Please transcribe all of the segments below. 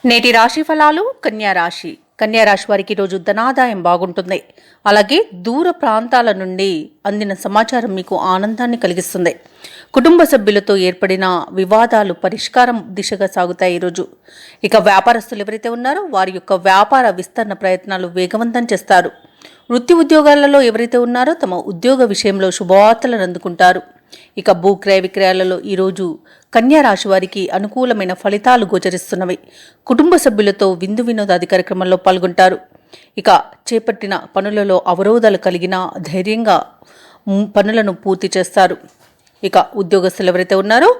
నేటి రాశి ఫలాలు కన్యా రాశి వారికి ఈరోజు ధనాదాయం బాగుంటుంది. అలాగే దూర ప్రాంతాల నుండి అందిన సమాచారం మీకు ఆనందాన్ని కలిగిస్తుంది. కుటుంబ సభ్యులతో ఏర్పడిన వివాదాలు పరిష్కారం దిశగా సాగుతాయి ఈరోజు. ఇక వ్యాపారస్తులు ఎవరైతే ఉన్నారో వారి యొక్క వ్యాపార విస్తరణ ప్రయత్నాలు వేగవంతం చేస్తారు. వృత్తి ఉద్యోగాలలో ఎవరైతే ఉన్నారో తమ ఉద్యోగ విషయంలో శుభవార్తలను అందుకుంటారు. ఇక భూక్రయ విక్రయాలలో ఈరోజు కన్యా రాశి వారికి అనుకూలమైన ఫలితాలు గోచరిస్తున్నవి. కుటుంబ సభ్యులతో విందు వినోదాది కార్యక్రమంలో పాల్గొంటారు. ఇక చేపట్టిన పనులలో అవరోధాలు కలిగినా ధైర్యంగా పనులను పూర్తి చేస్తారు. ఇక ఉద్యోగస్తులు ఎవరైతే ఉన్నారో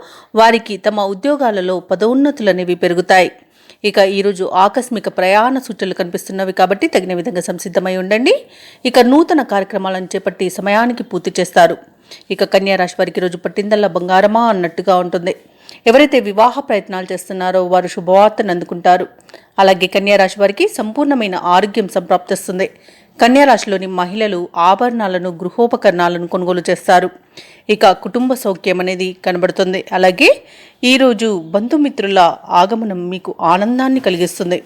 వారికి తమ ఉద్యోగాలలో పదోన్నతులు అనేవి పెరుగుతాయి. ఇక ఈరోజు ఆకస్మిక ప్రయాణ సూచనలు కనిపిస్తున్నవి కాబట్టి తగిన విధంగా సంసిద్ధమై ఉండండి. ఇక నూతన కార్యక్రమాలను చేపట్టి సమయానికి పూర్తి చేస్తారు. ఇక కన్యా రాశి వారికి ఈరోజు పట్టిందల్లా బంగారమా అన్నట్టుగా ఉంటుంది. ఎవరైతే వివాహ ప్రయత్నాలు చేస్తున్నారో వారు శుభవార్తను అందుకుంటారు. అలాగే కన్యా రాశి వారికి సంపూర్ణమైన ఆరోగ్యం సంప్రాప్తిస్తుంది. కన్యా రాశిలోని మహిళలు ఆభరణాలను గృహోపకరణాలను కొనుగోలు చేస్తారు. ఇక కుటుంబ సౌఖ్యం అనేది కనబడుతుంది. అలాగే ఈరోజు బంధుమిత్రుల ఆగమనం మీకు ఆనందాన్ని కలిగిస్తుంది.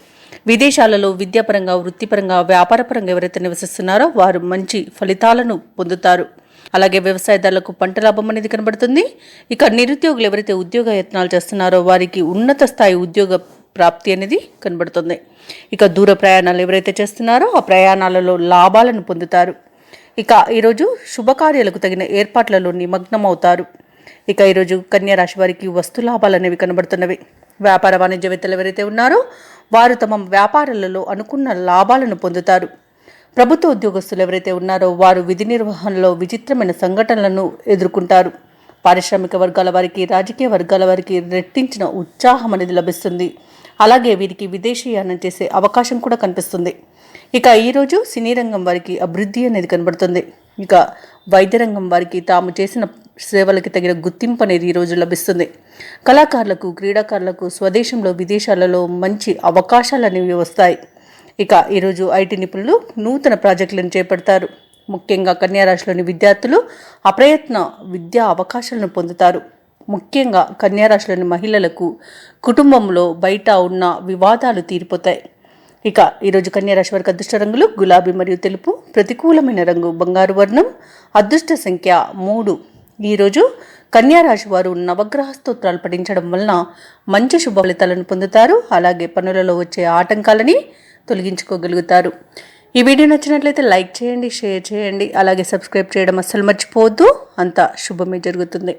విదేశాలలో విద్యాపరంగా వృత్తిపరంగా వ్యాపారపరంగా ఎవరైతే నివసిస్తున్నారో వారు మంచి ఫలితాలను పొందుతారు. అలాగే వ్యవసాయదారులకు పంట లాభం అనేది కనబడుతుంది. ఇక నిరుద్యోగులు ఎవరైతే ఉద్యోగ యత్నాలు చేస్తున్నారో వారికి ఉన్నత స్థాయి ఉద్యోగ ప్రాప్తి అనేది కనబడుతుంది. ఇక దూర ప్రయాణాలు ఎవరైతే చేస్తున్నారో ఆ ప్రయాణాలలో లాభాలను పొందుతారు. ఇక ఈరోజు శుభకార్యాలకు తగిన ఏర్పాట్లలో నిమగ్నం అవుతారు. ఇక ఈరోజు కన్యా రాశి వారికి వస్తు లాభాలు అనేవి కనబడుతున్నవి. వ్యాపార వాణిజ్యవేత్తలు ఎవరైతే ఉన్నారో వారు తమ వ్యాపారాలలో అనుకున్న లాభాలను పొందుతారు. ప్రభుత్వ ఉద్యోగస్తులు ఎవరైతే ఉన్నారో వారు విధి నిర్వహణలో విచిత్రమైన సంఘటనలను ఎదుర్కొంటారు. పారిశ్రామిక వర్గాల వారికి రాజకీయ వర్గాల వారికి రెట్టించిన ఉత్సాహం అనేది లభిస్తుంది. అలాగే వీరికి విదేశీయానం చేసే అవకాశం కూడా కనిపిస్తుంది. ఇక ఈరోజు సినీ రంగం వారికి అభివృద్ధి అనేది కనబడుతుంది. ఇక వైద్య రంగం వారికి తాము చేసిన సేవలకి తగిన గుర్తింపు అనేది ఈరోజు లభిస్తుంది. కళాకారులకు క్రీడాకారులకు స్వదేశంలో విదేశాలలో మంచి అవకాశాలు అనేవి వస్తాయి. ఇక ఈరోజు ఐటీ నిపుణులు నూతన ప్రాజెక్టులను చేపడతారు. ముఖ్యంగా కన్యా రాశిలోని విద్యార్థులు అప్రయత్న విద్యా అవకాశాలను పొందుతారు. ముఖ్యంగా కన్యా రాశిలోని మహిళలకు కుటుంబంలో బయట ఉన్న వివాదాలు తీరిపోతాయి. ఇక ఈరోజు కన్యా రాశి వారికి అదృష్ట రంగులు గులాబీ మరియు తెలుపు. ప్రతికూలమైన రంగు బంగారు వర్ణం. అదృష్ట సంఖ్య 3. ఈరోజు కన్యా రాశి వారు నవగ్రహ స్తోత్రాలు పఠించడం వలన మంచి శుభ ఫలితాలను పొందుతారు. అలాగే పనులలో వచ్చే ఆటంకాలని తొలగించుకోగలుగుతారు. ఈ వీడియో నచ్చినట్లయితే లైక్ చేయండి, షేర్ చేయండి, అలాగే సబ్స్క్రైబ్ చేయడం అస్సలు మర్చిపోవద్దు. అంతా శుభమే జరుగుతుంది.